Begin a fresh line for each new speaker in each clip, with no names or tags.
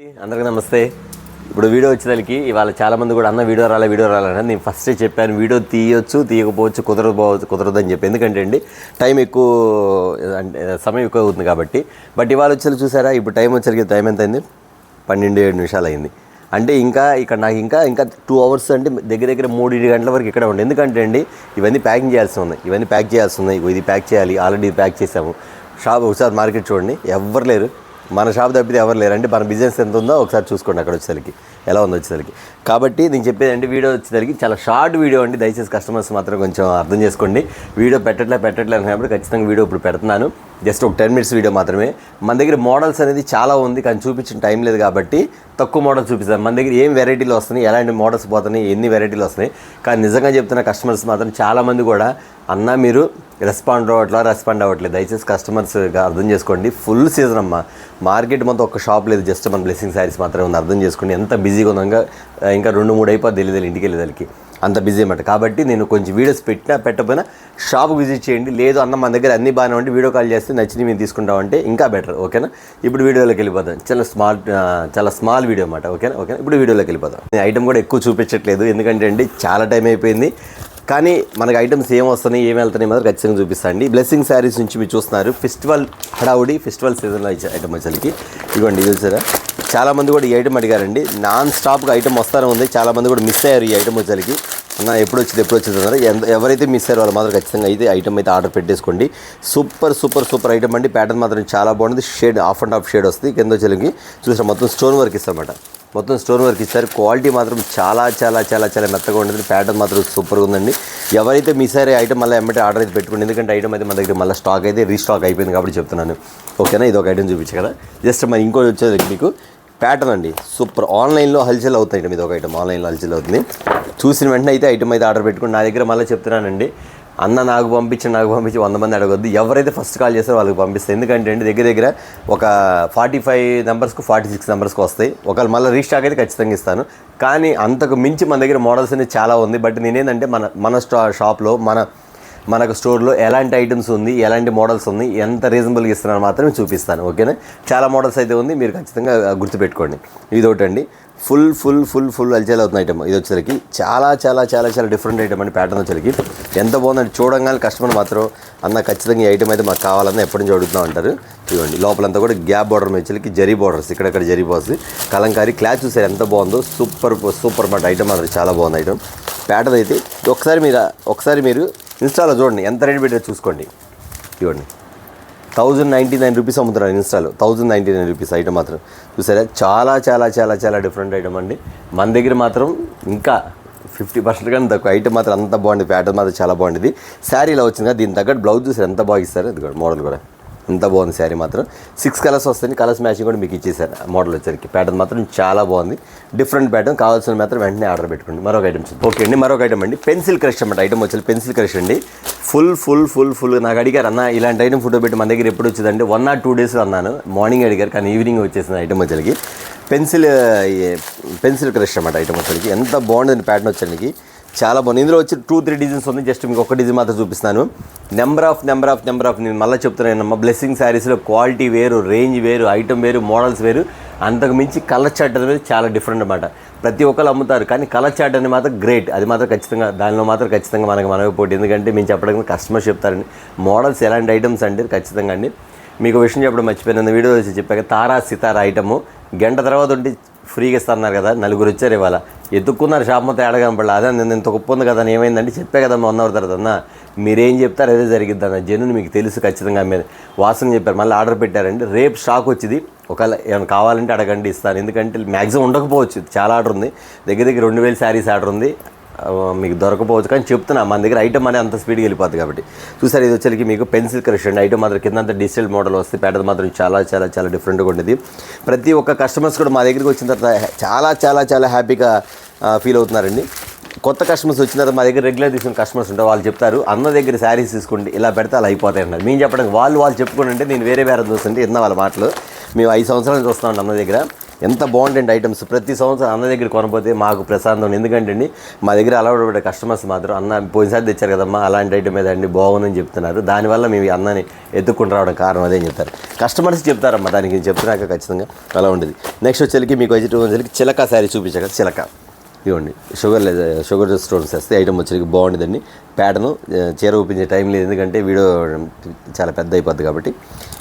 అందరికీ నమస్తే. ఇప్పుడు వీడియో వచ్చేదానికి ఇవాళ చాలామంది కూడా అన్న వీడియో రాలని నేను ఫస్టే చెప్పాను. వీడియో తీయొచ్చు తీయకపోవచ్చు, కుదరదు అని చెప్పి. ఎందుకంటే అండి టైం ఎక్కువ, అంటే సమయం ఎక్కువ అవుతుంది కాబట్టి. బట్ ఇవాళ వచ్చేది చూసారా, ఇప్పుడు టైం ఎంత అయింది? 12:07 అయింది. అంటే నాకు ఇంకా 2 అవర్స్, అంటే దగ్గర 3 గంటల వరకు ఇక్కడ ఉండే. ఎందుకంటే అండి ఇవన్నీ ప్యాకింగ్ చేయాల్సి ఉన్నాయి. ఇది ప్యాక్ చేయాలి. ఆల్రెడీ ప్యాక్ చేసాము. షాప్ ఒకసారి మార్కెట్ చూడండి, ఎవ్వరు లేరు. మన షాప్ తప్పితే ఎవరు లేరు. అంటే మన బిజినెస్ ఎంత ఉందో ఒకసారి చూసుకోండి అక్కడ వచ్చేసరికి ఎలా ఉందో వచ్చేసరికి. కాబట్టి నేను చెప్పేది అంటే వీడియో వచ్చేసరికి చాలా షార్ట్ వీడియో అండి. దయచేసి కస్టమర్స్ మాత్రం కొంచెం అర్థం చేసుకోండి. వీడియో పెట్టట్లే అన్నప్పుడు ఖచ్చితంగా వీడియో ఇప్పుడు పెడుతున్నాను. జస్ట్ ఒక 10 minutes వీడియో మాత్రమే. మన దగ్గర మోడల్స్ అనేది చాలా ఉంది, కానీ చూపించిన టైం లేదు కాబట్టి తక్కువ మోడల్స్ చూపిస్తాను. మన దగ్గర ఏం వెరైటీలు వస్తున్నాయి, ఎలాంటి మోడల్స్ పోతున్నాయి, ఎన్ని వెరైటీలు వస్తున్నాయి. కానీ నిజంగా చెప్తున్న కస్టమర్స్ మాత్రం చాలామంది కూడా అన్న మీరు రెస్పాండ్ అవ్వట్లేదు. దయచేసి కస్టమర్స్ అర్థం చేసుకోండి. ఫుల్ సీజన్ అమ్మ, మార్కెట్ మొత్తం ఒక షాప్ లేదు, జస్ట్ మన బ్లెస్సింగ్ శారీస్ మాత్రమే ఉంది. అర్థం చేసుకోండి ఎంత బిజీగా ఉందో. ఇంకా 2-3 అయిపోద్ది ఇంటికి వెళ్ళేదానికి, అంత బిజీ అన్నమాట. కాబట్టి నేను కొంచెం వీడియోస్ పెట్టకపోయినా షాప్ విజిట్ చేయండి. లేదు అన్న మన దగ్గర అన్ని బాగానే ఉంటే వీడియో కాల్ చేస్తే నచ్చింది మేము తీసుకుంటామంటే ఇంకా బెటర్. ఓకేనా? ఇప్పుడు వీడియోలోకి వెళ్ళిపోతాం. చాలా స్మాల్ వీడియో అన్నమాట. ఓకేనా? ఇప్పుడు వీడియోలోకి వెళ్ళిపోతాం. నేను ఐటమ్ కూడా ఎక్కువ చూపించట్లేదు, ఎందుకంటే అండి చాలా టైం అయిపోయింది. కానీ మనకి ఐటమ్స్ ఏం వస్తున్నాయి, ఏం వెళ్తున్నాయి మాత్రం ఖచ్చితంగా చూపిస్తాను అండి. బ్లెస్సింగ్ శారీస్ నుంచి మీరు చూస్తున్నారు. ఫెస్టివల్ సీజన్లో ఇచ్చే ఐటమ్ వచ్చేసరికి ఇదిగోండి. ఇది వచ్చారా, చాలామంది కూడా ఈ ఐటమ్ అడిగారండి. నాన్ స్టాప్గా ఐటమ్ వస్తూనే ఉంది. చాలామంది కూడా మిస్ అయ్యారు ఈ ఐటమ్ వచ్చేసరికి. అన్న ఎప్పుడు వచ్చింది అన్నారు. ఎవరైతే మిస్ అయ్యారో వాళ్ళు మాత్రం ఖచ్చితంగా అయితే ఐటమ్ అయితే ఆర్డర్ పెట్టేసుకోండి. సూపర్ ఐటమ్ అండి. ప్యాటర్న్ మాత్రం చాలా బాగుంది. Shade of and of shade వస్తుంది. కింద వచ్చేసరికి చూసారు మొత్తం స్టోన్ వర్క్ ఇస్తారన్నమాట. మొత్తం స్టోన్ వర్క్ ఇస్తారు. క్వాలిటీ మాత్రం చాలా మెత్తగా ఉంటుంది. ప్యాటర్న్ మాత్రం సూపర్గా ఉందండి. ఎవరైతే మిస్ అయ్యారో ఐటమ్ మళ్ళీ ఎమ్మటే ఆర్డర్ అయితే పెట్టుకోండి. ఎందుకంటే ఐటమ్ అయితే మన దగ్గర మళ్ళీ స్టాక్ అయితే రీస్టాక్ అయిపోయింది కాబట్టి చెప్తున్నాను. ఓకేనా? ఇది ఒక ఐటమ్ చూపించు కదా. జస్ట్ మరి ఇంకోటి వచ్చేది మీకు ప్యాటర్న్ అండి, సూపర్. ఆన్లైన్లో హల్చల్ అవుతుంది ఐటమ్. ఇది ఒక ఐటమ్ ఆన్లైన్లో హల్చల్ అవుతుంది. చూసిన వెంటనే అయితే ఐటమ్ అయితే ఆర్డర్ పెట్టుకోండి. నా దగ్గర మళ్ళీ చెప్తున్నానండి, అన్న నాకు పంపించి 100 మంది అడగొద్దు. ఎవరైతే ఫస్ట్ కాల్ చేస్తారో వాళ్ళకి పంపిస్తాయి. ఎందుకంటే అండి దగ్గర ఒక 45 నెంబర్స్కు 46 నెంబర్స్కి వస్తాయి. ఒకవేళ మళ్ళీ రీస్టాక్ అయితే ఖచ్చితంగా ఇస్తాను. కానీ అంతకు మించి మన దగ్గర మోడల్స్ అనేది చాలా ఉంది. బట్ నేనేంటంటే మన షాప్లో మనకు స్టోర్లో ఎలాంటి ఐటమ్స్ ఉంది, ఎలాంటి మోడల్స్ ఉంది, ఎంత రీజనబుల్గా ఇస్తున్నారో మాత్రమే చూపిస్తాను. ఓకేనా? చాలా మోడల్స్ అయితే ఉంది, మీరు ఖచ్చితంగా గుర్తుపెట్టుకోండి. ఇది ఒకటి అండి, ఫుల్ అల్చేల్ అవుతున్న ఐటమ్. ఇది వచ్చేసరికి చాలా డిఫరెంట్ ఐటమ్ అండి. ప్యాటర్న్ వచ్చేసరికి ఎంత బాగుందండి. చూడంగానే కస్టమర్ మాత్రం అన్న ఖచ్చితంగా ఈ ఐటమ్ అయితే మాకు కావాలన్నా ఎప్పటి నుంచి అడుగుతూ ఉంటారు. ఇవ్వండి లోపలంతా కూడా గ్యాప్ బార్డర్ వచ్చేసరికి జరీ బార్డర్స్, ఇక్కడక్కడ జరీ బార్డర్స్, కలంకారీ క్లాత్ చూసారు ఎంత బాగుందో. సూపర్ మాట ఐటమ్ మాత్రం చాలా బాగుంది ఐటమ్. ప్యాటర్న్ అయితే ఒకసారి మీరు ఇన్స్టాలో చూడండి ఎంత రేట్ పెట్టారో చూసుకోండి. ఇవ్వండి 1099 రూపీస్ అమ్ముతున్నారు ఇన్స్టాలో. 1099 రూపీస్ ఐటమ్ మాత్రం చూసారా. చాలా డిఫరెంట్ ఐటమ్ అండి. మన దగ్గర మాత్రం ఇంకా 50% కానీ తక్కువ. ఐటమ్ మాత్రం అంత బాగుంది. ప్యాటర్న్ మాత్రం చాలా బాగుంది. శారీ ఇలా వచ్చింది కదా, దీని తగ్గట్టు బ్లౌజ్ చూసారు ఎంత బాగా ఇస్తారు. ఇది కూడా మోడల్ కూడా ఎంత బాగుంది. శారీ మాత్రం 6 కలర్స్ వస్తాయి. కలర్స్ మ్యాచింగ్ కూడా మీకు ఇచ్చేసారు. మోడల్ వచ్చేసరికి ప్యాటర్న్ మాత్రం చాలా బాగుంది. Different pattern. కావాల్సిన మాత్రం వెంటనే ఆర్డర్ పెట్టుకోండి. మరొక ఐటమ్ ఓకే అండి. మరొక ఐటమ్ అండి, పెన్సిల్ క్రష్ అన్నమాట. ఐటమ్ వచ్చేసి పెన్సిల్ క్రష్ అండి. ఫుల్ నాకు అడిగారు అన్న ఇలాంటి ఐటమ్ ఫోటో పెట్టి మన దగ్గర ఎప్పుడు వచ్చిందంటే 1 or 2 days అన్నాను. మార్నింగ్ అడిగారు, కానీ ఈవినింగ్ వచ్చేసింది ఐటమ్ వచ్చేసరికి. పెన్సిల్ క్రష్ అన్నమాట ఐటమ్ వచ్చేసరికి. ఎంత బాగుంటుంది ప్యాటర్న్ వచ్చేసరికి, చాలా బాగుంది. ఇందులో వచ్చి 2-3 డిజైన్స్ ఉంది. జస్ట్ మీకు ఒక డిజైన్ మాత్రం చూపిస్తాను. నెంబర్ ఆఫ్ నేను మళ్ళీ చెప్తున్నానమ్మా, బ్లెస్సింగ్ శారీస్లో క్వాలిటీ వేరు, రేంజ్ వేరు, ఐటమ్ వేరు, మోడల్స్ వేరు. అంతకు మించి కలర్ చార్ట్ అనేది చాలా డిఫరెంట్ అన్నమాట. ప్రతి ఒక్కరు అమ్ముతారు, కానీ కలర్ చార్ట్ అనేది మాత్రం గ్రేట్. అది మాత్రం ఖచ్చితంగా దానిలో మాత్రం ఖచ్చితంగా మనమే పోటీ. ఎందుకంటే మేము చెప్పడానికి కస్టమర్ చెప్తారండి మోడల్స్ ఎలాంటి ఐటమ్స్ అంటే ఖచ్చితంగా అండి. మీకు విషయం చెప్పడం మర్చిపోయిన వీడియో వచ్చి చెప్పాక తారా సితారా ఐటము గంట తర్వాత ఉంటే ఫ్రీగా ఇస్తున్నారు కదా. 4 వచ్చారు ఇవాళ, ఎత్తుక్కున్నారు షాప్ మొత్తం ఏడగంపడలే. అదే నేను ఇంత ఒప్పుంది కదా అని ఏమైందంటే చెప్పే కదా 1 hour తర్వాత అన్న మీరేం చెప్తారు అదే జరిగిద్ది అన్న. జనుని మీకు తెలుసు ఖచ్చితంగా. మీద వాసన చెప్పారు, మళ్ళీ ఆర్డర్ పెట్టారండి. రేపు స్టాక్ వచ్చింది. ఒకవేళ ఏమైనా కావాలంటే అడగండి, ఇస్తాను. ఎందుకంటే మ్యాక్సిమం ఉండకపోవచ్చు, చాలా ఆర్డర్ ఉంది. దగ్గర 2000 శారీస్ ఆర్డర్ ఉంది. మీకు దొరకపోవచ్చు, కానీ చెప్తున్నా మన దగ్గర ఐటమ్ అనేది అంత స్పీడ్గా వెళ్ళిపోతుంది కాబట్టి. చూసారు ఇది వచ్చేసరికి మీకు పెన్సిల్ క్రష్ అండి. ఐటమ్ మాత్రం కింద అంతా డిజిటల్ మోడల్ వస్తుంది. ప్యాటర్న్ మాత్రం చాలా డిఫరెంట్గా ఉండేది. ప్రతి ఒక్క కస్టమర్స్ కూడా మా దగ్గరికి వచ్చిన తర్వాత చాలా హ్యాపీగా ఫీల్ అవుతున్నారండి. కొత్త కస్టమర్స్ వచ్చిన తర్వాత మా దగ్గర రెగ్యులర్ తీసుకున్న కస్టమర్స్ ఉంటారు. వాళ్ళు చెప్తారు అన్న దగ్గర శారీస్ తీసుకోండి, ఇలా పెడితే అలా అయిపోతాయి అన్నారు. మేము చెప్పడానికి వాళ్ళు చెప్పుకోండి అంటే నేను వేరే చూస్తుంటే ఎన్న వాళ్ళ మాటలు. మేము 5 సంవత్సరాలు చూస్తామండి అన్న దగ్గర. ఎంత బాగుంటాయండి ఐటమ్స్. ప్రతి సంవత్సరం అన్న దగ్గర కొనపోతే మాకు ప్రశాంతం. ఎందుకంటే అండి మా దగ్గర అలవాటు పడే కస్టమర్స్ మాత్రం అన్న పోయినసారి తెచ్చారు కదమ్మా అలాంటి ఐటమ్ ఏదండి బాగుందని చెప్తున్నారు. దానివల్ల మేము అన్నని ఎత్తుకుని రావడం కారణం అదే చెప్తారు కస్టమర్స్ చెప్తారమ్మా. దానికి చెప్తున్నాక ఖచ్చితంగా అలా ఉండేది. నెక్స్ట్ వచ్చేసరికి మీకు వచ్చేసరికి చిలక శారీ చూపించాక చిలక ఇవ్వండి. షుగర్ స్టోన్స్ వేస్తే ఐటమ్ వచ్చేసరికి బాగుండేదండి. ప్యాటర్ను చీర ఊపించే టైం లేదు ఎందుకంటే వీడియో చాలా పెద్ద అయిపోద్ది కాబట్టి.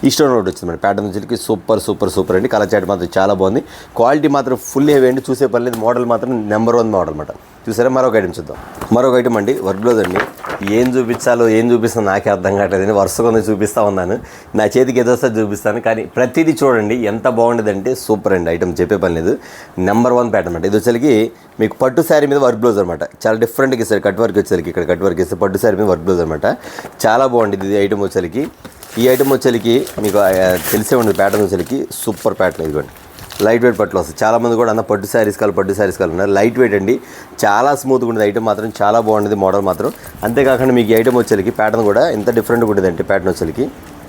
ఈ స్టోన్ ఒకటి వచ్చింది మేడం. ప్యాటర్న్ వచ్చేసరికి సూపర్ అండి. కలర్ చాట్ మాత్రం చాలా బాగుంది. క్వాలిటీ మాత్రం ఫుల్ హెవీ అండి. చూసే పని లేదు. మోడల్ మాత్రం నెంబర్ 1 మోడల్ అనమాట. చూసారా మరొక ఐటమ్ చూద్దాం. మరొక ఐటమ్ అండి వర్క్ బ్లౌజ్ అండి. ఏం చూపిస్తానో నాకే అర్థం కావట్లేదండి. వరుసగా చూపిస్తూ ఉన్నాను. నా చేతికి ఏదో వస్తే చూపిస్తాను కానీ ప్రతిదీ చూడండి ఎంత బాగుండేదంటే సూపర్ అండి. ఐటమ్ చెప్పే పని లేదు. నెంబర్ 1 ప్యాటర్న్ అనమాట. ఇది వచ్చేసరికి మీకు పట్టు శారీ మీద వర్క్ బ్లౌజ్ అనమాట. చాలా డిఫరెంట్గా ఇస్తారు. కట్ వర్క్ వచ్చేసరికి ఇక్కడ కట్ వర్క్ ఇస్తే పట్టు శారీ మీద వర్క్ బ్లౌజ్ అనమాట. చాలా బాగుంటుంది ఇది ఐటమ్ వచ్చేసరికి. ఈ ఐటమ్ వచ్చేసరికి మీకు తెలిసే ఉండదు. ప్యాటర్న్ వచ్చేసరికి సూపర్ ప్యాటర్న్. ఇదిగోండి లైట్ వెయిట్ పట్టులో వస్తుంది. చాలామంది కూడా అన్న పట్టు శారీస్ కావాలి ఉన్నారు. లైట్ వెయిట్ అండి. చాలా స్మూత్గా ఉండేది ఐటమ్ మాత్రం. చాలా బాగుండేది మోడల్ మాత్రం. అంతేకాకుండా మీకు ఈ ఐటమ్ వచ్చేసరికి ప్యాటర్న్ కూడా ఎంత డిఫరెంట్గా ఉండేది అంటే ప్యాటర్న్ వచ్చేసరికి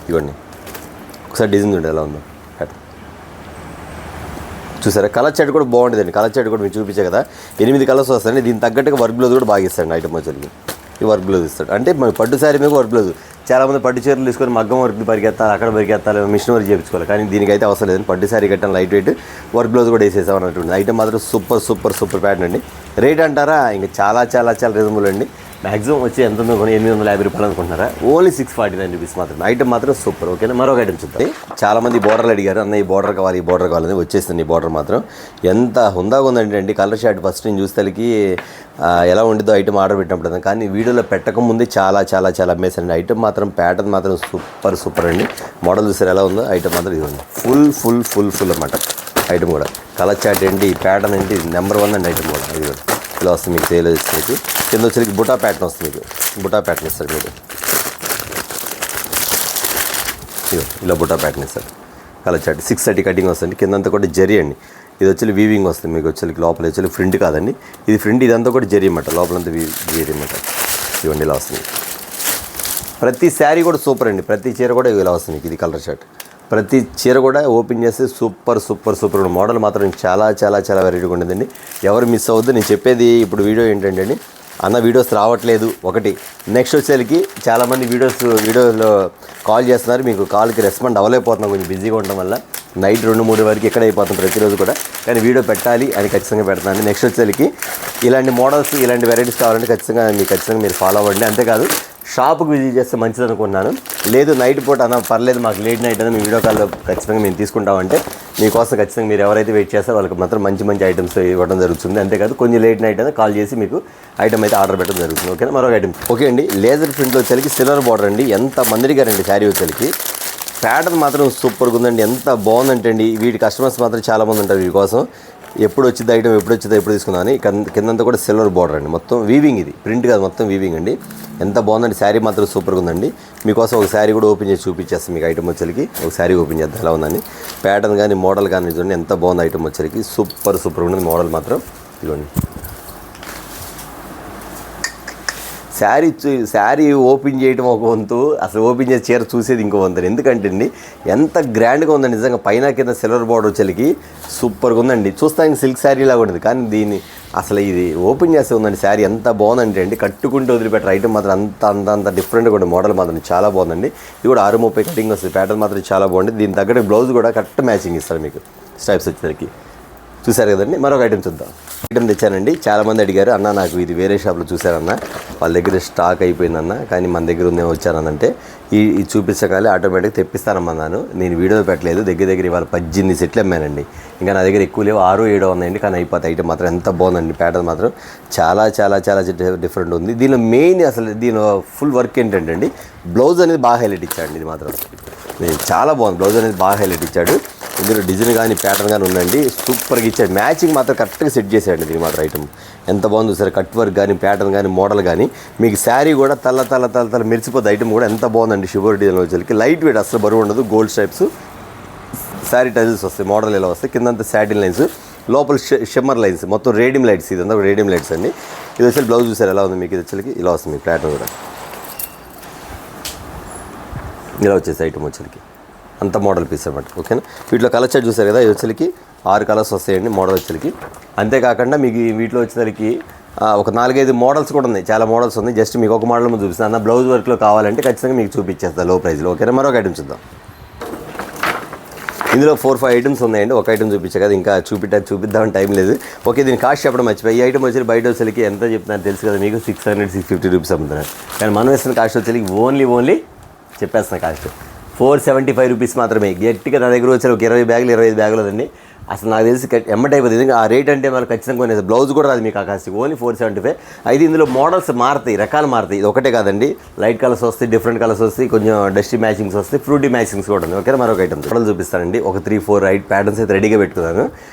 ఇవ్వండి ఒకసారి డిజైన్ ఉండేది ఎలా ఉందో ప్యాటర్న్ చూసారా. కలర్ చాట్ కూడా బాగుండేదండి. కలర్ చాట్ కూడా మీకు చూపించే కదా 8 కలర్స్ వస్తాయండి. దీని తగ్గట్టుగా వర్క్ బ్లౌజ్ కూడా బాగా ఇస్తాడు ఐటమ్ వచ్చేసరికి. ఈ వర్క్ బ్లౌజ్ ఇస్తాడు అంటే మన పట్టు శారీ మీద వర్క్ బ్లౌజ్. చాలామంది పట్టు చీరలు తీసుకొని మగ్గం వర్క్ పరిగెత్తాలి, అక్కడ పరిగెత్తాలి, మిషన్ వర్క్ చేయించుకోవాలి. కానీ దీనికైతే అవసరం లేదండి. పట్టు శారీ కట్టాను లైట్ వెయిట్ వర్క్ బ్లౌజ్ కూడా వేసేసాం అన్నట్టు. ఐటమ్ మాత్రం సూపర్ ప్యాటర్న్ అండి. రేట్ అంటారా ఇంకా చాలా రీజనబుల్ అండి. మ్యాక్సిమం వచ్చి ఎంత ఉందో కొని 850 రూపాయలు అనుకుంటున్నారా. ఓన్లీ 649 రూపీస్ మాత్రం. ఐటమ్ మాత్రం సూపర్. ఓకేనా మరొక ఐటమ్ చూద్దాం. చాలామంది బోర్డర్లు అడిగారు అన్న ఈ బోర్డర్ కావాలని వచ్చేసింది. ఈ బోర్డర్ మాత్రం ఎంత హుందాగా ఉందండి. కలర్ షార్ట్ ఫస్ట్ నేను చూసేసరికి ఎలా ఉండిద్దో ఐటమ్ ఆర్డర్ పెట్టినప్పుడు కానీ వీడియోలో పెట్టకముందే చాలా అమ్మేసండి. ఐటమ్ మాత్రం ప్యాటర్న్ మాత్రం సూపర్ అండి. మోడల్ చూసారు ఎలా ఉందో. ఐటమ్ మాత్రం ఇదిగోండి ఫుల్ అన్నమాట. ఐటమ్ కూడా కలర్ చాట్ ఏంటి ప్యాటర్న్ ఏంటి నెంబర్ 1 అండి. ఐటమ్ కూడా ఇది ఇలా వస్తుంది మీకు. సేల్ వచ్చేసరికి కింద వచ్చేసరికి బుటా ప్యాటర్న్ వస్తుంది. మీకు బుటా ప్యాటర్న్ ఇస్తారు మీరు. ఇలా బుటా ప్యాటర్న్ ఇస్తారు. కలర్ చాట్ 630 కటింగ్ వస్తుంది. కిందంతా కూడా జరీ అండి. ఇది వచ్చి వీవింగ్ వస్తుంది మీకు. వచ్చేసరికి లోపల వచ్చి ఫ్రంట్ కాదండి ఇది ఫ్రంట్. ఇదంతా కూడా జరీ అన్నమాట. లోపలంతా జరీ అన్నమాట. ఇవ్వండి ఇలా వస్తుంది. ప్రతి శారీ కూడా సూపర్ అండి. ప్రతి చీర కూడా ఇలా వస్తుంది. ఇది కలర్ షర్ట్. ప్రతి చీర కూడా ఓపెన్ చేస్తే సూపర్ మోడల్ మాత్రం చాలా వెరైటీగా ఉండేదండి. ఎవరు మిస్ అవ్వద్దు. నేను చెప్పేది ఇప్పుడు వీడియో ఏంటంటే అండి అన్న వీడియోస్ రావట్లేదు ఒకటి. నెక్స్ట్ వచ్చేసరికి చాలామంది వీడియోలో కాల్ చేస్తున్నారు. మీకు కాల్కి రెస్పాండ్ అవ్వలేకపోతున్నాం కొంచెం బిజీగా ఉండడం వల్ల. నైట్ 2-3 వరకు ఎక్కడ అయిపోతుంది ప్రతిరోజు కూడా. కానీ వీడియో పెట్టాలి అని ఖచ్చితంగా పెడతాను. నెక్స్ట్ వచ్చేసరికి ఇలాంటి మోడల్స్ ఇలాంటి వెరైటీస్ కావాలంటే ఖచ్చితంగా మీరు ఫాలో అవ్వండి. అంతేకాదు షాప్కి విజిట్ చేస్తే మంచిది అనుకున్నాను. లేదు నైట్ పూట అన్న పర్లేదు మాకు లేట్ నైట్ అని మీ వీడియో కాల్లో ఖచ్చితంగా మేము తీసుకుంటామంటే మీకోసం ఖచ్చితంగా మీరు ఎవరైతే వెయిట్ చేస్తారో వాళ్ళకి మాత్రం మంచి ఐటమ్స్ ఇవ్వడం జరుగుతుంది. అంతేకాదు కొంచెం లేట్ నైట్ అయినా కాల్ చేసి మీకు ఐటమ్ అయితే ఆర్డర్ పెట్టడం జరుగుతుంది. ఓకేనా మరొక ఐటమ్ ఓకే అండి. లేజర్ ప్రింట్లో వచ్చేసరికి సిల్వర్ బార్డర్ అండి. ఎంత మందిగా రండి శారీ వచ్చేసరికి. ప్యాటర్న్ మాత్రం సూపర్గా ఉందండి. ఎంత బాగుందంటే అండి వీటి కస్టమర్స్ మాత్రం చాలామంది ఉంటారు వీటి కోసం. ఎప్పుడు వచ్చింది ఐటమ్ ఎప్పుడు తీసుకుందామని. కిందంతా కూడా సిల్వర్ బార్డర్ అండి. మొత్తం వీవింగ్. ఇది ప్రింట్ కాదు మొత్తం వీవింగ్ అండి. ఎంత బాగుందండి. శారీ మాత్రం సూపర్గా ఉందండి. మీకోసం ఒక శారీ కూడా ఓపెన్ చేసి చూపించేస్తాం మీకు. ఐటమ్ వచ్చేసరికి ఒక శారీ ఓపెన్ చేద్దాం ఎలా ఉందని. ప్యాటర్న్ కానీ మోడల్ కానీ చూడండి ఎంత బాగుంది. ఐటమ్ వచ్చేసరికి సూపర్ ఉన్నది మోడల్ మాత్రం. ఇదిగోండి శారీ ఓపెన్ చేయడం ఒక వంతు, అసలు ఓపెన్ చేసి చీర చూసేది ఇంకో వంతు. ఎందుకంటే అండి ఎంత గ్రాండ్గా ఉందండి నిజంగా. పైన కింద సిల్వర్ బార్డర్ వచ్చేసరికి సూపర్గా ఉందండి. చూస్తానికి సిల్క్ శారీ లాగా ఉండేది కానీ దీన్ని అసలు ఇది ఓపెన్ చేస్తే ఉందండి శారీ ఎంత బాగుందంటే అండి. కట్టుకుంటే వదిలిపెట్టారు. ఐటమ్ మాత్రం అంత డిఫరెంట్గా ఉండే మోడల్ మాత్రం చాలా బాగుందండి. ఇది కూడా 630 కటింగ్ వస్తుంది. ప్యాటర్న్ మాత్రం చాలా బాగుంది. దీని తగ్గట్టు బ్లౌజ్ కూడా కరెక్ట్ మ్యాచింగ్ ఇస్తారు మీకు స్టైప్స్ వచ్చేసరికి. చూసారు కదండి. మరొక ఐటమ్ చూద్దాం. ఐటమ్ తెచ్చానండి. చాలామంది అడిగారు అన్న నాకు ఇది వేరే షాప్లో చూసారన్న వాళ్ళ దగ్గర స్టాక్ అయిపోయిందన్న కానీ మన దగ్గర ఉందేమో వచ్చానంటే ఈ చూపించగాలి ఆటోమేటిక్గా తెప్పిస్తానమ్మన్నాను. నేను వీడియో పెట్టలేదు. దగ్గర ఇవాళ 18 సెట్లు అమ్మానండి. ఇంకా నా దగ్గర ఎక్కువ లేవు 6-7 ఉన్నాయండి కానీ అయిపోతాయి. ఐటమ్ మాత్రం ఎంత బాగుందండి. ప్యాటర్న్ మాత్రం చాలా డిఫరెంట్ ఉంది. దీనిలో మెయిన్ అసలు దీని ఫుల్ వర్క్ ఏంటంటే అండి బ్లౌజ్ అనేది బాగా హైలైట్ ఇచ్చాడు. ఇది మాత్రం చాలా బాగుంది. బ్లౌజ్ అనేది బాగా హైలైట్ ఇచ్చాడు. ఇందులో డిజైన్ కానీ ప్యాటర్న్ కానీ ఉందండి. సూపర్గా ఇచ్చాడు. మ్యాచింగ్ మాత్రం కరెక్ట్గా సెట్ చేశాడు. దీని మాత్రం ఐటమ్ ఎంత బాగుంది సరే. కట్ వర్క్ కానీ ప్యాటర్న్ కానీ మోడల్ కానీ మీకు శారీ కూడా తల్ల మెరిసిపోద్ది. ఐటమ్ కూడా ఎంత బాగుందండి. షుగర్ డిజైన్ వచ్చేసరికి లైట్ వెయిట్ అసలు బరువు ఉండదు. గోల్డ్ స్ట్రైప్స్ శారీ టజిల్స్ వస్తాయి. మోడల్ ఎలా వస్తాయి. కిందంతా సాటిన్ లైన్స్ లోపల షిమ్మర్ లైన్స్ మొత్తం రేడియం లైట్స్. ఇదంతా రేడియం లైట్స్ అండి. ఇది వచ్చి బ్లౌజ్ చూసారు ఎలా ఉంది మీకు. ఇది వచ్చేసరికి ఇలా వస్తుంది మీకు ప్యాటర్న్ కూడా ఇలా వచ్చేసి ఐటమ్ వచ్చేసరికి అంత మోడల్ పీస్ అనమాట. ఓకేనా, వీటిలో కలర్ చార్ట్ చూసారు కదా, ఇది వచ్చేసరికి 6 కలర్స్ వస్తాయండి మోడల్ వచ్చేసరికి. అంతేకాకుండా మీకు వీటిలో వచ్చేసరికి ఒక 4-5 మోడల్స్ కూడా ఉన్నాయి, చాలా మోడల్స్ ఉన్నాయి. జస్ట్ మీకు ఒక మోడల్ ముందు చూపిస్తాను. అన్న బ్లౌజ్ వర్క్లో కావాలంటే ఖచ్చితంగా మీకు చూపించేస్తాను లో ప్రైస్లో. ఓకేనా, మరొక ఐటమ్ చూద్దాం. ఇందులో 4-5 ఐటమ్స్ ఉన్నాయండి. ఒక ఐటమ్ చూపించా కదా, ఇంకా చూపిద్దామని టైం లేదు. ఓకే, దీని కాస్ట్ చెప్పడం మర్చిపోయి. ఈ ఐటమ్ వచ్చి బయట వచ్చేసరికి ఎంత చెప్తున్నారు తెలుసు కదా మీకు, 600-650 రూపీస్ అమ్ముతున్నారు. కానీ మనం వేస్తున్న కాస్ట్ వచ్చేసరికి ఓన్లీ చెప్పేస్తున్న కాస్ట్ 475 రూపీస్ మాత్రమే. గట్టిగా నా దగ్గర వచ్చి ఒక 20 బ్యాగులు 25 బ్యాగులు అండి. అసలు నాకు తెలిసి అయిపోతుంది. ఆ రేట్ అంటే మనకు ఖచ్చితంగా కొనేది. బ్లౌజ్ కూడా రాదు మీకు ఆ కాస్ట్, ఓన్లీ 475. అయితే ఇందులో మోడల్స్ మారుతాయి, రకాలు మారుతాయి. ఇది ఒకటే కాదండి, లైట్ కలర్స్ వస్తాయి, డిఫరెంట్ కలర్స్ వస్తాయి, కొంచెం డస్టీ మ్యాచింగ్స్ వస్తాయి, ఫ్రూటీ మ్యాచింగ్స్ కూడా ఉంది. ఓకే, మరొక ఐటమ్ మోడల్ చూపిస్తానండి. ఒక 3-4 ప్యాటర్న్స్ అయితే రెడీగా పెట్టుకున్నాను.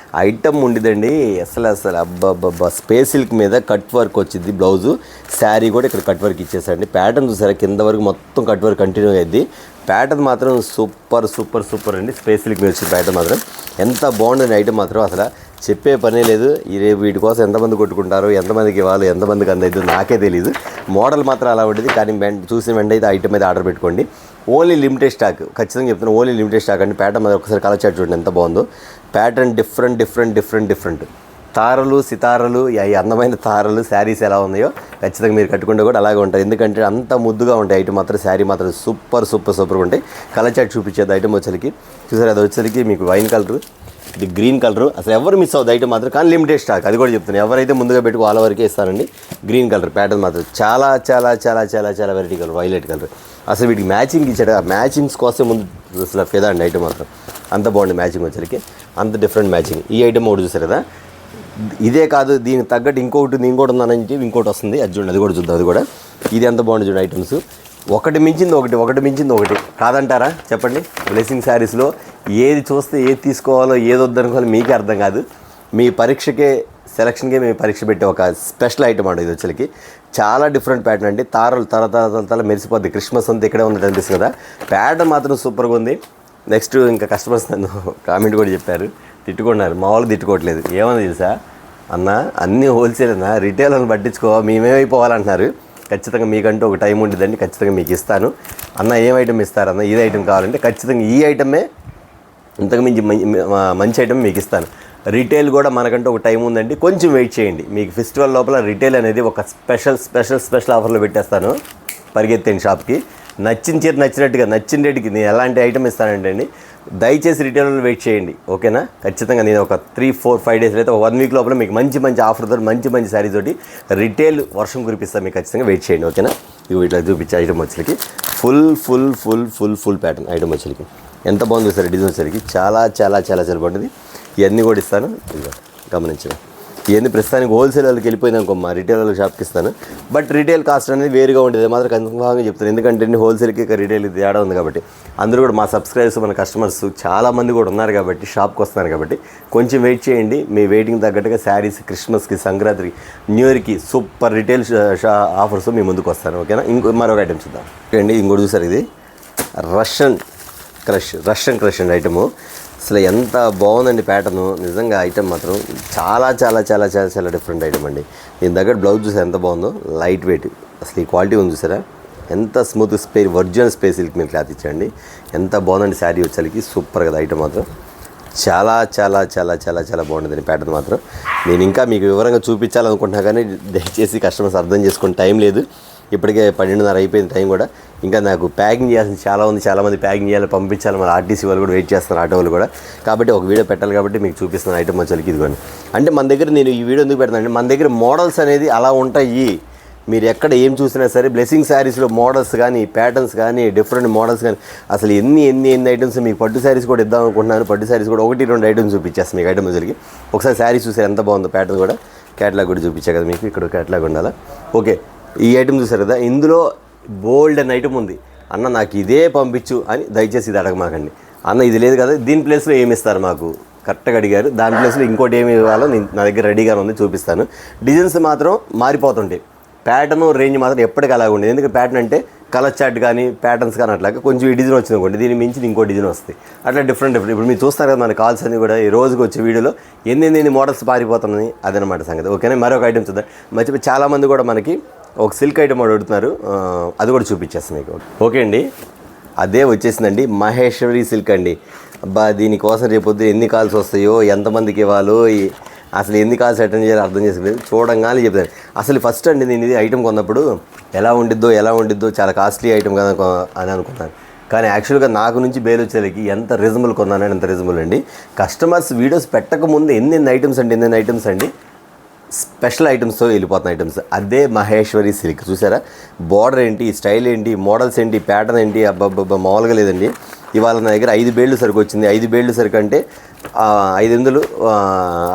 ఐటమ్ ఉండిదండి అసలు అబ్బా స్పేస్ సిల్క్ మీద కట్ వర్క్ వచ్చింది. బ్లౌజు శారీ కూడా ఇక్కడ కట్ వర్క్ ఇచ్చేసారండి. ప్యాటర్న్ చూసారా, కింద వరకు మొత్తం కట్ వర్క్ కంటిన్యూ అయింది. ప్యాటర్న్ మాత్రం సూపర్ అండి. స్పేస్ సిల్క్ మీద వచ్చిన ప్యాటర్న్ మాత్రం ఎంత బాగుంటుంది. ఐటమ్ మాత్రం అసలు చెప్పే పనే లేదు. రేపు వీటి కోసం ఎంతమంది కొట్టుకుంటారో, ఎంతమందికి ఇవ్వాలి, ఎంతమందికి అందైతే నాకే తెలియదు. మోడల్ మాత్రం అలా ఉంటుంది. కానీ చూసిన వెంటనే అయితే ఐటమ్ అయితే ఆర్డర్ పెట్టుకోండి. ఓన్లీ లిమిటెడ్ స్టాక్, ఖచ్చితంగా చెప్తున్నాను, ఓన్లీ లిమిటెడ్ స్టాక్ అండి. ప్యాటర్న్ మీద ఒకసారి కలర్ చార్ట్ చూడండి ఎంత బాగుందో. ప్యాటర్న్ డిఫరెంట్ తారలు సితారలు, ఈ అందమైన తారలు శారీస్ ఎలా ఉన్నాయో ఖచ్చితంగా మీరు కట్టుకుంటే కూడా అలాగే ఉంటాయి. ఎందుకంటే అంత ముద్దుగా ఉంటాయి ఐటమ్ మాత్రం. శారీ మాత్రం సూపర్గా ఉంటాయి. కలర్ చార్ట్ చూపించేది ఐటమ్ వచ్చేసరికి చూసారు. అది వచ్చేసరికి మీకు వైన్ కలరు, ఇది గ్రీన్ కలరు. అసలు ఎవరు మిస్ అవుతుంది ఐటమ్ మాత్రం. కానీ లిమిటెడ్ స్టాక్, అది కూడా చెప్తున్నాను. ఎవరైతే ముందుగా పెట్టుకో వాళ్ళ వరకే ఇస్తానండి. గ్రీన్ కలర్ ప్యాటర్న్ మాత్రం చాలా వెరైటీ కలర్, వైలెట్ కలర్. అసలు వీటికి మ్యాచింగ్ ఇచ్చాడు. ఆ మ్యాచింగ్స్ కోసం ముందు అసలు ఫిదా అండి ఐటమ్ మాత్రం. అంత బాగుంది మ్యాచింగ్ వచ్చేసరికి, అంత డిఫరెంట్ మ్యాచింగ్. ఈ ఐటమ్ ఒకటి చూసారు కదా, ఇదే కాదు దీనికి తగ్గట్టు ఇంకోటి ఉందని చెప్పి ఇంకోటి వస్తుంది. అది చూడండి, అది కూడా చూద్దాం. అది కూడా ఇది ఎంత బాగుంది చూడండి ఐటమ్స్. ఒకటి మించింది ఒకటి కాదంటారా చెప్పండి. బ్లెస్సింగ్ శారీస్లో ఏది చూస్తే ఏది తీసుకోవాలో ఏది వద్దనుకోవాలో మీకే అర్థం కాదు. మీ పరీక్షకే సెలక్షన్కే మేము పరీక్ష పెట్టే ఒక స్పెషల్ ఐటమ్ అండి ఇది వచ్చేసరికి. చాలా డిఫరెంట్ ప్యాటర్న్ అండి. తారలు తల మెరిసిపోద్ది. క్రిస్మస్ అంతా ఇక్కడే ఉన్నట్టు అనిపిస్తుంది కదా. ప్యాటర్న్ మాత్రం సూపర్గా ఉంది. నెక్స్ట్ ఇంకా కస్టమర్స్ నన్ను కామెంట్ కూడా చెప్పారు, తిట్టుకున్నారు. మా వాళ్ళు తిట్టుకోవట్లేదు. ఏమన్నా తెలుసా అన్న, అన్నీ హోల్సేల్ అన్న, రిటైల్ అని పట్టించుకో, మేమేమైపోవాలంటున్నారు. ఖచ్చితంగా మీకంటూ ఒక టైం ఉంటుందండి, ఖచ్చితంగా మీకు ఇస్తాను. అన్న ఏం ఐటమ్ ఇస్తారన్న, ఇది ఐటమ్ కావాలంటే ఖచ్చితంగా ఈ ఐటమే ఇంతకు మించి మంచి ఐటమ్ మీకు ఇస్తాను. రిటైల్ కూడా మనకంటూ ఒక టైం ఉందండి, కొంచెం వెయిట్ చేయండి. మీకు ఫెస్టివల్ లోపల రిటైల్ అనేది ఒక స్పెషల్ ఆఫర్లో పెట్టేస్తాను. పరిగెత్తండి షాప్కి. నచ్చిన చీర నచ్చినట్టుగా నచ్చిన రేటుకి నేను ఎలాంటి ఐటమ్ ఇస్తానంటే అండి, దయచేసి రిటైల్లో వెయిట్ చేయండి. ఓకేనా, ఖచ్చితంగా నేను ఒక 3-4-5 డేస్ అయితే 1 వీక్ లోపల మీకు మంచి ఆఫర్తో మంచి శారీస్ తోటి రిటైల్ వర్షం కురిపిస్తాను. మీకు ఖచ్చితంగా వెయిట్ చేయండి. ఓకేనా, ఇవి ఇట్లా చూపించే ఐటమ్ వచ్చేసరికి ఫుల్ ప్యాటర్న్ ఐటమ్ వచ్చేసరికి ఎంత బాగుంది సార్. డిజైన్ వచ్చేసరికి చాలా బాగుంటుంది. ఇవన్నీ కూడా ఇస్తాను, గమనించండి. ఇవన్నీ ప్రస్తుతానికి హోల్సేల్ వాళ్ళకి వెళ్ళిపోయింది అనుకో, మా రిటైల్ వాళ్ళకి షాప్కి ఇస్తాను. బట్ రిటైల్ కాస్ట్ అనేది వేరుగా ఉండేది మాత్రం కన్ఫర్మ్గా చెప్తాను. ఎందుకంటే హోల్సేల్కి రిటైల్ తేడా ఉంది కాబట్టి. అందరూ కూడా మా సబ్స్క్రైబర్స్, మన కస్టమర్స్ చాలామంది కూడా ఉన్నారు కాబట్టి, షాప్కి వస్తున్నారు కాబట్టి కొంచెం వెయిట్ చేయండి. మీ వెయిటింగ్ తగ్గట్టుగా శారీస్ క్రిస్మస్కి, సంక్రాంతికి, న్యూ ఇయర్కి సూపర్ రిటైల్ ఆఫర్స్ మీ ముందుకు వస్తాను. ఓకేనా, మరొక ఐటమ్ చూద్దాం. ఓకే అండి, ఇంకోటి చూసారు, ఇది రష్యన్ క్రష్ అండి ఐటము. అసలు ఎంత బాగుందండి ప్యాటర్ను. నిజంగా ఐటమ్ మాత్రం చాలా డిఫరెంట్ ఐటమ్ అండి. దీని దగ్గర బ్లౌజ్ చూసారా ఎంత బాగుందో, లైట్ వెయిట్. అసలు ఈ క్వాలిటీ ఉంది చూసారా, ఎంత స్మూత్ ఒరిజినల్ స్పేస్ సిల్క్ మీద క్లాత్ ఇచ్చండి. ఎంత బాగుందండి శారీ వచ్చేసరికి, సూపర్ కదా ఐటమ్ మాత్రం. చాలా బాగుంటుందండి ప్యాటర్న్ మాత్రం. నేను ఇంకా మీకు వివరంగా చూపించాలనుకుంటున్నా కానీ దయచేసి కస్టమర్స్ అర్థం చేసుకుని టైం లేదు. ఇప్పటికే 12:30 అయిపోయింది టైం కూడా. ఇంకా నాకు ప్యాకింగ్ చేయాల్సింది చాలా ఉంది. చాలామంది ప్యాకింగ్ చేయాలి, పంపించాలి. మన ఆర్టీసీ వాళ్ళు కూడా వెయిట్ చేస్తున్నారు, ఆటో వాళ్ళు కూడా. కాబట్టి ఒక వీడియో పెట్టాలి కాబట్టి మీకు చూపిస్తున్నాను ఐటమ్ వచ్చేసరికి. ఇదిగోండి, అంటే మన దగ్గర నేను ఈ వీడియో ఎందుకు పెడతానంటే, మన దగ్గర మోడల్స్ అనేది అలా ఉంటాయి. మీరు ఎక్కడ ఏం చూసినా సరే బ్లెస్సింగ్ శారీస్లో మోడల్స్ కానీ, ప్యాటర్న్స్ కానీ, డిఫరెంట్ మోడల్స్ కానీ, అసలు ఎన్ని ఐటమ్స్. మీకు పట్టు శారీస్ కూడా ఇద్దాం అనుకుంటున్నాను. పట్టు శారీస్ కూడా 1-2 ఐటమ్స్ చూపించేస్తాను మీకు ఐటమ్ వచ్చేసరికి. ఒకసారి శారీ చూసారు ఎంత బాగుందో, ప్యాటర్న్ కూడా క్యాటలాగ్ కూడా చూపించా కదా మీకు. ఇక్కడ క్యాటలాగ్ ఉండాలా. ఓకే, ఈ ఐటమ్ చూసారు కదా, ఇందులో బోల్డ్ అని ఐటమ్ ఉంది. అన్న నాకు ఇదే పంపించు అని దయచేసి ఇది అడగమాకండి. అన్న ఇది లేదు కదా, దీని ప్లేస్లో ఏమి ఇస్తారు మాకు కరెక్ట్గా అడిగారు. దాని ప్లేస్లో ఇంకోటి ఏమి ఇవ్వాలో నా దగ్గర రెడీగా ఉంది, చూపిస్తాను. డిజైన్స్ మాత్రం మారిపోతుంటాయి. ప్యాటర్న్ రేంజ్ మాత్రం ఎప్పటికీ అలాగే ఉండేది. ఎందుకంటే ప్యాటర్న్ అంటే కలర్ చార్ట్ కానీ, ప్యాటర్న్స్ కానీ అట్లాగా కొంచెం ఈ డిజైన్ వచ్చింది అనుకోండి, దీన్ని మించి ఇంకో డిజైన్ వస్తాయి. అట్లా డిఫరెంట్. ఇప్పుడు మీరు చూస్తారు కదా మన కాల్స్ అన్ని కూడా ఈ రోజుకి వచ్చే వీడియోలో ఎన్ని మోడల్స్ పారిపోతున్నాయి, అదనమాట సంగతి. ఓకేనా, మరొక ఐటమ్ చూద్దాం. మర్చిపోయి చాలామంది కూడా మనకి ఒక సిల్క్ ఐటమ్ అడుగుతున్నారు, అది కూడా చూపించేస్తాను మీకు. ఓకే అండి, అదే వచ్చేసిందండి మహేశ్వరి సిల్క్ అండి. అబ్బా దీనికోసం రేపొద్దు ఎన్ని కాల్స్ వస్తాయో, ఎంతమందికి ఇవ్వాలో, అసలు ఎన్ని కాల్స్ అటెండ్ చేయాలో అర్థం చేసుకోలేదు. చూడంగానే చెప్తాను. అసలు ఫస్ట్ అండి నేను ఇది ఐటమ్ కొన్నప్పుడు ఎలా ఉండిద్దో చాలా కాస్ట్లీ ఐటమ్ కదా అని అనుకున్నాను. కానీ యాక్చువల్గా నాకు నుంచి బేలు వచ్చేసరికి ఎంత రీజనబుల్ కొన్నానని ఎంత రీజనబుల్ అండి. కస్టమర్స్ వీడియోస్ పెట్టకముందు ఎన్ని ఐటమ్స్ అండి స్పెషల్ ఐటమ్స్తో వెళ్ళిపోతున్న ఐటమ్స్. అదే మహేశ్వరి సిల్క్. చూసారా బార్డర్ ఏంటి, స్టైల్ ఏంటి, మోడల్స్ ఏంటి, ప్యాటర్న్ ఏంటి, అబ్బబ్బబ్బా మామూలుగా లేదండి. ఇవాళ నా దగ్గర 5 బేళ్ళు సరుకు వచ్చింది. 5 బేళ్ళు సరుకు అంటే 500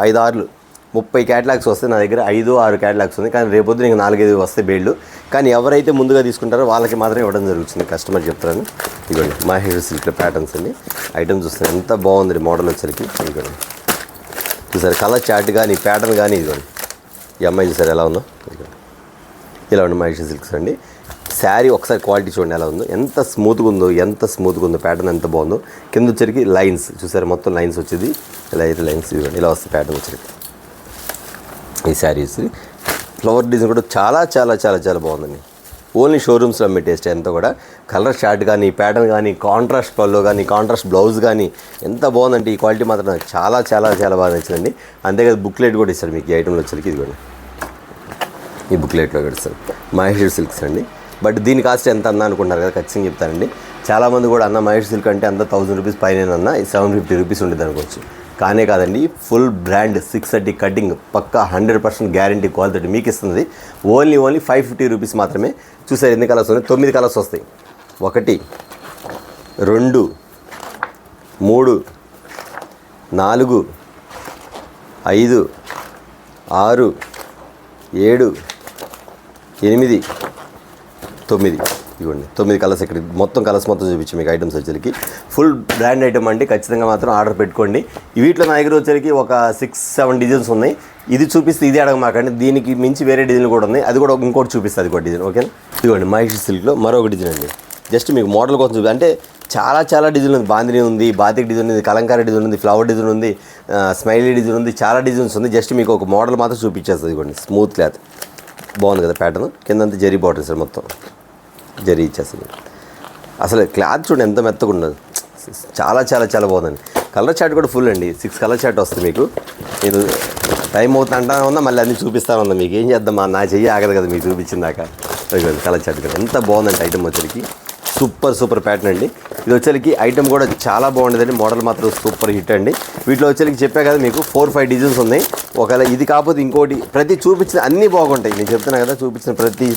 5 6 30 క్యాటలాగ్స్ వస్తాయి. నా దగ్గర 5-6 క్యాటలాగ్స్ ఉంది. కానీ రేపొద్దు నీకు 4-5 వస్తాయి బేళ్ళు. కానీ ఎవరైతే ముందుగా తీసుకుంటారో వాళ్ళకి మాత్రం ఇవ్వడం జరుగుతుంది. కస్టమర్ చెప్తారని. ఇదిగోండి మహేశ్వరి సిల్క్లో ప్యాటర్న్స్ అండి. ఐటమ్స్ వస్తాయి. ఎంత బాగుంది మోడల్ వచ్చరికి. ఇదిగోండి చూసారు కలర్ చార్ట్ కానీ ప్యాటర్న్ కానీ. ఇదిగోండి ఈ అమ్మాయి చూసారు ఎలా ఉందో. ఇలా ఉండి మహేశ్వరి సిల్క్స్ అండి. శారీ ఒకసారి క్వాలిటీ చూడండి ఎలా ఉందో, ఎంత స్మూత్గా ఉందో ప్యాటర్న్ ఎంత బాగుందో. కింద వచ్చరికి లైన్స్ చూసారు, మొత్తం లైన్స్ వచ్చేది. ఇలా అయితే లైన్స్ ఇలా వస్తుంది ప్యాటర్న్ వచ్చరికి. ఈ శారీస్ ఫ్లవర్ డిజైన్ కూడా చాలా చాలా చాలా చాలా బాగుందండి. ఓన్లీ షోరూమ్స్లో అమ్మే టేస్ట్ అంతా కూడా. కలర్ చార్ట్ కానీ ప్యాటర్న్ కానీ కాంట్రాస్ట్ పల్లో కానీ కాంట్రాస్ట్ బ్లౌజ్ కానీ ఎంత బాగుందంటే ఈ క్వాలిటీ మాత్రం నాకు చాలా చాలా చాలా బాగా నచ్చిందండి. అంతేకాదు బుక్లెట్ కూడా ఇస్తారు మీకు ఈ ఐటెంలో వచ్చరికి. ఇది కూడా ఈ బుక్లెట్లో కూడా ఇస్తారు. మహేశ్వరి సిల్క్స్ అండి. బట్ దీని కాస్ట్ ఎంత అన్నా అనుకుంటారు కదా, ఖచ్చితంగా చెప్తానండి. చాలామంది కూడా అన్న మహేష్ సిల్క్ అంటే అంత 1000 రూపీస్ పైన అన్న 750 రూపీస్ ఉండేది అనుకోవచ్చు. కానే కాదండి, ఫుల్ బ్రాండ్ 630 కటింగ్ పక్కా 100% గ్యారంటీ క్వాలిటీ మీకు ఇస్తుంది. ఓన్లీ 550 రూపీస్ మాత్రమే. చూసారు ఎన్ని కలర్స్ ఉన్నాయి? 9 కలర్స్ వస్తాయి. 1 2 3 4 5 6 7 8 9. ఇవ్వండి 9 కలర్స్. ఇక్కడ మొత్తం కలర్స్ మొత్తం చూపించి మీకు ఐటమ్స్ వచ్చేసరికి ఫుల్ బ్రాండ్ ఐటమ్ అండి. ఖచ్చితంగా మాత్రం ఆర్డర్ పెట్టుకోండి. వీటిలో నా దగ్గర వచ్చేసరికి ఒక 6-7 డిజైన్స్ ఉన్నాయి. ఇది చూపిస్తే ఇది అడగమాకండి, దీనికి మించి వేరే డిజైన్లు కూడా ఉన్నాయి. అది కూడా ఇంకోటి చూపిస్తుంది, అది కూడా డిజైన్. ఓకేనా? ఇదిగోండి మహేశ్వరి సిల్క్లో మరొక డిజైన్ అండి. జస్ట్ మీకు మోడల్ కోసం చూపి అంటే చాలా డిజైన్ ఉంది. బాందిని ఉంది, బాతిక్ డిజైన్ ఉంది, కలంకారీ డిజైన్ ఉంది, ఫ్లవర్ డిజైన్ ఉంది, స్మైలీ డిజైన్ ఉంది, చాలా డిజైన్స్ ఉంది. జస్ట్ మీకు ఒక మోడల్ మాత్రం చూపించేస్తుంది. ఇదిగోండి స్మూత్ క్లాత్ బాగుంది కదా ప్యాటర్న్. కిందంతా జరీ బార్డర్ సార్, మొత్తం జరీ ఇచ్చేస్తుంది. అసలు క్లాత్ చూడండి ఎంత మెత్తగా ఉన్నది. చాలా చాలా చాలా బాగుందండి. కలర్ చార్ట్ కూడా ఫుల్ అండి. 6 కలర్ చార్ట్ వస్తుంది మీకు. నేను టైం అవుతుంది అంటానే ఉందా, మళ్ళీ అన్నీ చూపిస్తాను ఉందా. మీకు ఏం చేద్దామా, నా చెయ్యి ఆగదు కదా మీకు చూపించిందాక. కలర్ చార్ట్ కూడా ఎంత బాగుందండి ఐటమ్ వచ్చరికి. సూపర్ ప్యాటర్న్ అండి. ఇది వచ్చేసరికి ఐటమ్ కూడా చాలా బాగుండేదండి. మోడల్ మాత్రం సూపర్ హిట్ అండి. వీటిలో వచ్చేసరికి చెప్పా కదా మీకు 4-5 డిజైన్స్ ఉన్నాయి. ఒకవేళ ఇది కాకపోతే ఇంకోటి, ప్రతి చూపించిన అన్నీ బాగుంటాయి. నేను చెప్తున్నా కదా, చూపించిన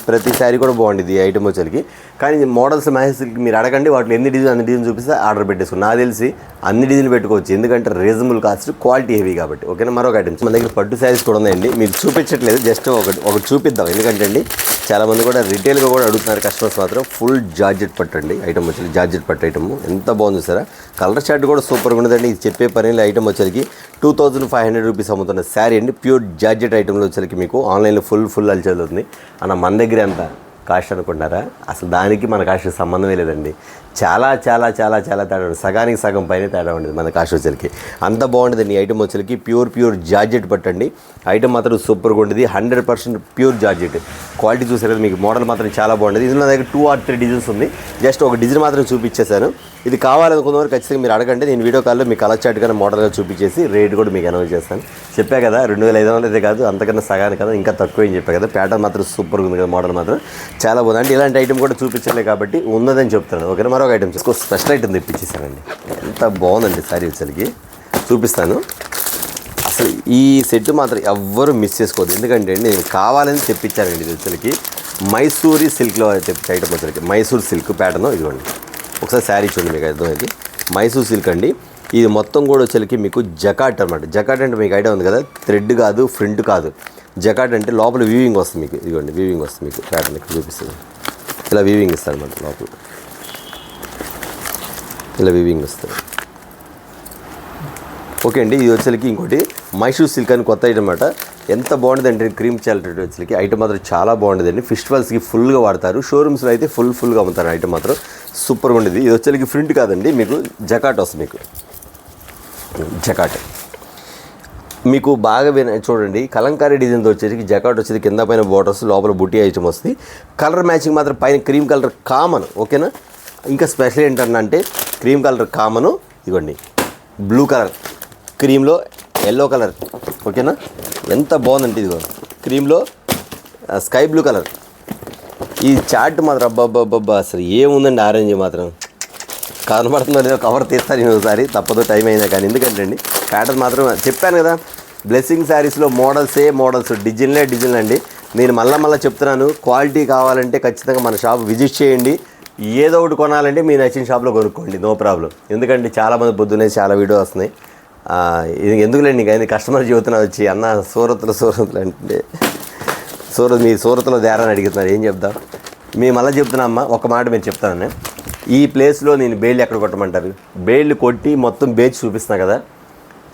ప్రతి శారీ కూడా బాగుండేది ఈ ఐటమ్ వచ్చేసరికి. కానీ మోడల్స్ మహేశ్వరికి మీరు అడగండి, వాటిలో ఎన్ని డిజైన్ చూపిస్తే ఆర్డర్ పెట్టేసుకోండి. నాకు తెలిసి అన్ని డిజైన్లు పెట్టుకోవచ్చు, ఎందుకంటే రీజనబుల్ కాస్ట్, క్వాలిటీ హెవీ కాబట్టి. ఓకేనా? మరొక ఐటమ్స్ మన దగ్గర పట్టు శారీస్ కూడా ఉన్నాయండి. మీకు చూపించట్లేదు, జస్ట్ ఒకటి చూపిద్దాం. ఎందుకంటే అండి చాలామంది కూడా రిటైల్గా కూడా అడుగుతున్నారు కస్టమర్స్ మాత్రం. ఫుల్ జార్జెట్ పట్టు అండి ఐటమ్ వచ్చి, జార్జెట్ పట్టు ఐటమ్ ఎంత బాగుంది సార్. కలర్ చార్ట్ కూడా సూపర్గా ఉండదండి. ఇది చెప్పే పని ఐటమ్ వచ్చరికి 2500 రూపీస్ అమ్ముతున్న శారీ అండి. ప్యూర్ జార్జెట్ ఐటమ్లో వచ్చరికి మీకు ఆన్లైన్లో ఫుల్ అల్చేది అవుతుంది. అన్న మన దగ్గర ఎంత కాస్ట్ అనుకుంటారా? అసలు దానికి మన కాస్ట్ సంబంధమే లేదండి. చాలా చాలా చాలా చాలా తేడా ఉంటుంది. సగానికి సగం పైన తేడా ఉండేది మన కాస్ట్ వచ్చరికి. అంత బాగుంటుంది ఈ ఐటమ్ వచ్చరికి. ప్యూర్ జార్జెట్ పట్టండి. ఐటమ్ మాత్రం సూపర్గా ఉండేది. 100% ప్యూర్ జార్జెట్ క్వాలిటీ చూసారు కదా మీకు. మోడల్ మాత్రం చాలా బాగుండేది. ఇందులో దగ్గర 2 or 3 డిజైన్స్ ఉంది. జస్ట్ ఒక డిజైన్ మాత్రం చూపించేశాను. ఇది కావాలనుకున్న వారు ఖచ్చితంగా మీరు అడగండి. నేను వీడియో కాల్లో మీకు కలర్ చార్ట్ కానీ మోడల్గా చూపించేసి రేట్ కూడా మీకు అనౌన్స్ చేస్తాను. చెప్పా కదా 2500 కాదు, అంతకన్నా సగానికి కదా, ఇంకా తక్కువ ఏం చెప్పా కదా. ప్యాటర్న్ మాత్రం సూపర్గా ఉంది కదా, మోడల్ మాత్రం చాలా బాగుంది. అంటే ఇలాంటి ఐటమ్ కూడా చూపించలేదు కాబట్టి ఉన్నదని చెప్తాను. ఓకేనా? మరొక ఐటమ్ స్పెషల్ ఐటమ్ తెప్పించేసానండి. ఎంత బాగుందండి సారీ వచ్చరికి, చూపిస్తాను. అసలు ఈ సెట్ మాత్రం ఎవ్వరూ మిస్ చేసుకోవద్దు. ఎందుకంటే అండి నేను కావాలని తెప్పించానండి. ఇది వచ్చరికి మైసూరీ సిల్క్లో తెప్పించే ఐటమ్ వచ్చరికి. మైసూర్ సిల్క్ ప్యాటర్న్ ఇదిగోండి. ఒకసారి శారీ చూడండి మీకు అర్థమైంది. మైసూర్ సిల్క్ అండి. ఇది మొత్తం కూడా వచ్చరికి మీకు జకాట్ అనమాట. జకాట్ అంటే మీకు ఐడియా ఉంది కదా, థ్రెడ్ కాదు, ఫ్రంట్ కాదు. జకాట్ అంటే లోపల వీవింగ్ వస్తుంది మీకు. ఇదిగోండి వీవింగ్ వస్తుంది మీకు. ప్యాటర్న్ ఇక్కడ చూపిస్తుంది. ఇలా వీవింగ్ ఇస్తారు అనమాట లోపల. ఇలా వీవింగ్ వస్తుంది. ఓకే అండి. ఇది వచ్చేసరికి ఇంకోటి మైసూర్ సిల్క్ అని కొత్త ఐటమ్ అనమాట. ఎంత బాగుంటుంది అంటే క్రీమ్ చాలెట్ వచ్చేసరికి ఐటమ్ మాత్రం చాలా బాగుండేదండి. ఫెస్టివల్స్కి ఫుల్గా వాడతారు. షోరూమ్స్లో అయితే ఫుల్గా అమ్ముతారు. ఐటమ్ మాత్రం సూపర్గా ఉండేది. ఇది వచ్చేసరికి ప్రింట్ కాదండి, మీకు జకాట్ వస్తుంది. మీకు జకాట్ మీకు బాగా చూడండి. కలంకారీ డిజైన్తో వచ్చేసి జకాట్ వచ్చేది. కింద పైన బోర్డర్స్, లోపల బుట్టి ఐటమ్ వస్తుంది. కలర్ మ్యాచింగ్ మాత్రం పైన క్రీమ్ కలర్ కామన్. ఓకేనా? ఇంకా స్పెషల్ ఏంటంటే క్రీమ్ కలర్ కామను, ఇదిగోండి బ్లూ కలర్, క్రీమ్లో ఎల్లో కలర్, ఓకేనా. ఎంత బాగుందంటే ఇదిగో క్రీమ్లో స్కై బ్లూ కలర్. ఈ చార్ట్ మాత్రం అబ్బాబ్బాబ్బా అసలు ఏముందండి, ఆరెంజ్ మాత్రం కనబడుతుందో లేదో కవర్ తీస్తాను నేను ఒకసారి, తప్పదు టైం అయినా కానీ. ఎందుకంటే అండి ప్యాటర్న్ మాత్రం చెప్పాను కదా, బ్లెస్సింగ్ శారీస్లో మోడల్స్ డిజైన్లే అండి. నేను మళ్ళీ చెప్తున్నాను, క్వాలిటీ కావాలంటే ఖచ్చితంగా మన షాప్ విజిట్ చేయండి. ఏదో ఒకటి కొనాలంటే మీ నచ్చిన షాప్లో కొనుక్కోండి, నో ప్రాబ్లం. ఎందుకంటే చాలామంది పొద్దున్నే చాలా వీడియో వస్తున్నాయి. ఇది ఎందుకులేండి, ఇంకా కస్టమర్ జీవితం వచ్చి అన్న సూరత్లో అంటే మీ సూరత్లో దేరాన్ని అడుగుతున్నారు, ఏం చెప్దాం. మేము మళ్ళీ చెప్తున్నా అమ్మ, ఒక మాట మీరు చెప్తాను. ఈ ప్లేస్లో నేను బేళ్ళు ఎక్కడ కొట్టమంటారు, బేళ్ళు కొట్టి మొత్తం బేచి చూపిస్తున్నా కదా.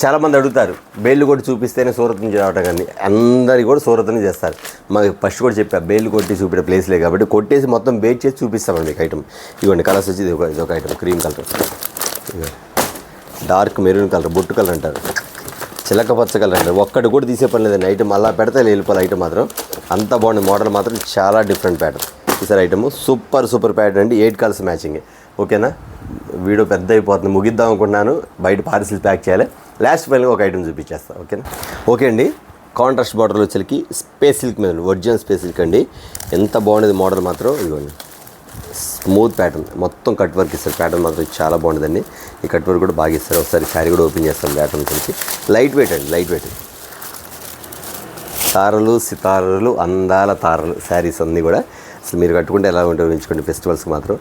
చాలామంది అడుగుతారు బేళ్ళు కొట్టి చూపిస్తేనే సూరత్ నుంచి రావటం, కానీ అందరికీ కూడా సూరత్ని చేస్తారు. మాకు ఫస్ట్ కూడా చెప్పా, బేళ్ళు కొట్టి చూపించే ప్లేస్లే కాబట్టి కొట్టేసి మొత్తం బేచ్ చేసి చూపిస్తామండి మీకు ఐటమ్. ఇవ్వండి కలర్స్ వచ్చి ఇది ఒక item cream colour, dark maroon colour, బొట్టు కలర్ అంటారు, చిలక పచ్చ కలర్ అంటారు. ఒక్కటి కూడా తీసే పని లేదండి, ఐటమ్ అలా పెడితే వెళ్ళిపోవాలి. ఐటమ్ మాత్రం అంత బాగుంది, మోడల్ మాత్రం చాలా డిఫరెంట్ ప్యాటర్న్. ఈసారి ఐటమ్ సూపర్ ప్యాటర్న్ అండి, 8 కలర్స్ మ్యాచింగ్, ఓకేనా. వీడియో పెద్ద అయిపోతుంది, ముగిద్దాం అనుకుంటున్నాను, బయట పార్సిల్ ప్యాక్ చేయాలి. లాస్ట్ ఫైనల్గా ఒక ఐటమ్ చూపించేస్తాను, ఓకేనా. ఓకే అండి, కాంట్రాస్ట్ బార్డర్లో వచ్చేసరికి స్పేస్ సిల్క్ మీద ఒరిజినల్ స్పేస్ సిల్క్ అండి. ఎంత బాగుండేది మోడల్ మాత్రం, ఇవ్వండి స్మూత్ ప్యాటర్న్, మొత్తం కట్ వర్క్ ఇస్తారు. ప్యాటర్న్ మాత్రం చాలా బాగుంటుందండి, ఈ కట్ వర్క్ కూడా బాగా ఇస్తారు. ఒకసారి శారీ కూడా ఓపెన్ చేస్తాం. ప్యాటర్న్ వచ్చేసి లైట్ వెయిట్ అండి, లైట్ వెయిట్ తారలు సితారలు అందాల తారలు శారీస్ అన్నీ కూడా అసలు మీరు కట్టుకుంటే ఎలా ఉంటారో ఎంచుకోండి. ఫెస్టివల్స్కి మాత్రం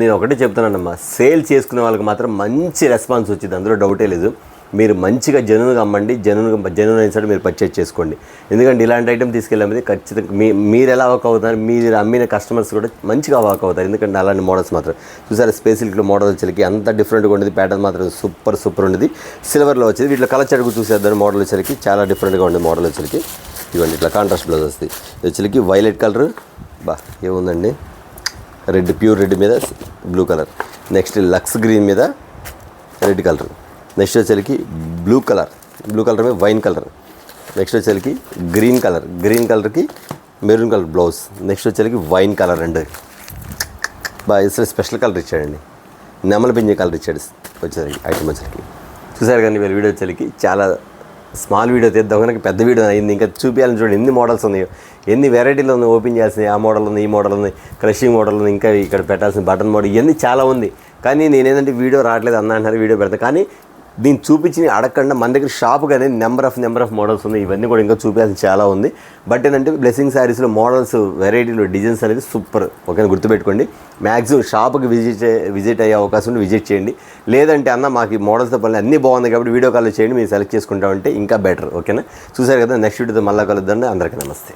నేను ఒకటే చెప్తున్నానమ్మా, సేల్ చేసుకునే వాళ్ళకి మాత్రం మంచి రెస్పాన్స్ వచ్చింది, అందులో డౌటే లేదు. మీరు మంచిగా జెన్యూన్గా అమ్మండి, జెన్యూన్ అయిన సరే మీరు పర్చేజ్ చేసుకోండి. ఎందుకంటే ఇలాంటి ఐటమ్ తీసుకెళ్ళామంటే ఖచ్చితంగా మీరు ఎలా వర్క్ అవుతారు, మీరు అమ్మిన కస్టమర్స్ కూడా మంచిగా వర్క్ అవుతారు. ఎందుకంటే అలాంటి మోడల్స్ మాత్రం చూసారు. స్పేస్ సిల్క్లో మోడల్ వచ్చేసరికి అంత డిఫరెంట్గా ఉండేది, ప్యాటర్న్ మాత్రం సూపర్ ఉండేది. సిల్వర్లో వచ్చేది, వీటిలో కలర్ చెడుగు చూసేద్దాం. మోడల్ వచ్చేసరికి చాలా డిఫరెంట్గా ఉండేది మోడల్ వచ్చేసరికి. ఇవ్వండి ఇట్లా కాంట్రాస్ట్ బ్లౌజ్ వస్తుంది. ఇది వచ్చేసరికి వైలెట్ కలర్, ఏముందండి రెడ్, ప్యూర్ రెడ్ మీద బ్లూ కలర్. నెక్స్ట్ లక్స్ గ్రీన్ మీద రెడ్ కలర్. నెక్స్ట్ వచ్చేసరికి బ్లూ కలర్ మీద వైన్ కలర్. నెక్స్ట్ వచ్చేసరికి గ్రీన్ కలర్కి మెరూన్ కలర్ బ్లౌజ్. నెక్స్ట్ వచ్చేసరికి వైన్ కలర్ అండి, బాగా స్పెషల్ కలర్ ఇచ్చాడండి, నెమల పింజ కలర్ ఇచ్చాడు వచ్చేసరికి ఐటమ్ వచ్చేసరికి. చూసారు కానీ వీళ్ళ వీడియో వచ్చేసరికి చాలా స్మాల్ వీడియో తీద్దాం కనుక పెద్ద వీడియో అయింది. ఇంకా చూపించాలని చూడండి, ఎన్ని మోడల్స్ ఉన్నాయో, ఎన్ని వెరైటీలు ఉన్నాయి, ఓపెన్ చేసినాయి. ఆ మోడల్ ఉంది, ఈ మోడల్ ఉంది, క్రషింగ్ మోడల్ ఉంది, ఇంకా ఇక్కడ పెట్టాల్సిన బటన్ మోడల్, ఇవన్నీ చాలా ఉంది. కానీ నేనేంటంటే వీడియో రావట్లేదు అన్న అంటారు, వీడియో పెడతాను. కానీ దీన్ని చూపించి అడగకుండా మన దగ్గర షాప్ కానీ నెంబర్ ఆఫ్ మోడల్స్ ఉన్నాయి. ఇవన్నీ కూడా ఇంకా చూపించాల్సిన చాలా ఉంది. బట్ ఏంటంటే బ్లెస్సింగ్ శారీస్లో మోడల్స్, వెరైటీలు, డిజైన్స్ అనేది సూపర్, ఓకేనా. గుర్తుపెట్టుకోండి, మ్యాక్సిమం షాప్కి విజిట్ అయ్యే అవకాశం ఉంటే విజిట్ చేయండి. లేదంటే అన్న మాకు ఈ మోడల్స్తో పని అన్నీ బాగుంది కాబట్టి వీడియో కాల్ చేయండి, మీరు సెలెక్ట్ చేసుకుంటామంటే ఇంకా బెటర్, ఓకేనా. చూసారు కదా, నెక్స్ట్ వీడియోతో మళ్ళీ కలుద్దండి. అందరికీ నమస్తే.